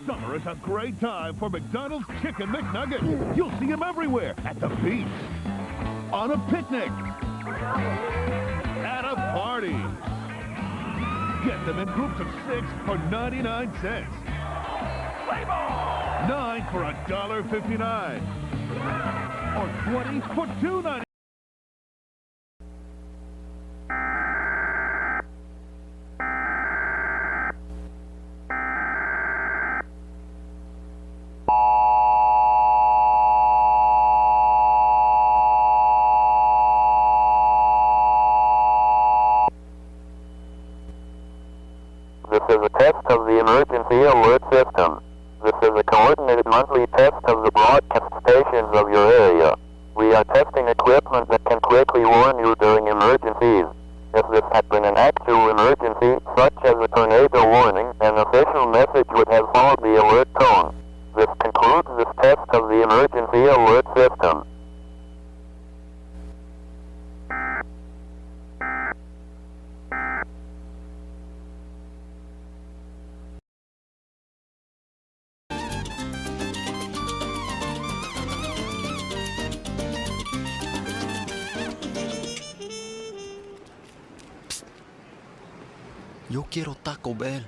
Summer is a great time for McDonald's Chicken McNuggets. You'll see them everywhere, at the beach, on a picnic, at a party. Get them in groups of 6 for 99 cents. 9 for $1.59. Or 20 for $2.99. This is a test of the emergency alert system. This is a coordinated monthly test of the broadcast stations of your area. We are testing equipment that can quickly warn you during emergencies. If this had been an actual emergency, such as a tornado warning, an official message would have followed the alert tone. This concludes this test of the emergency alert system. Yo quiero Taco Bell.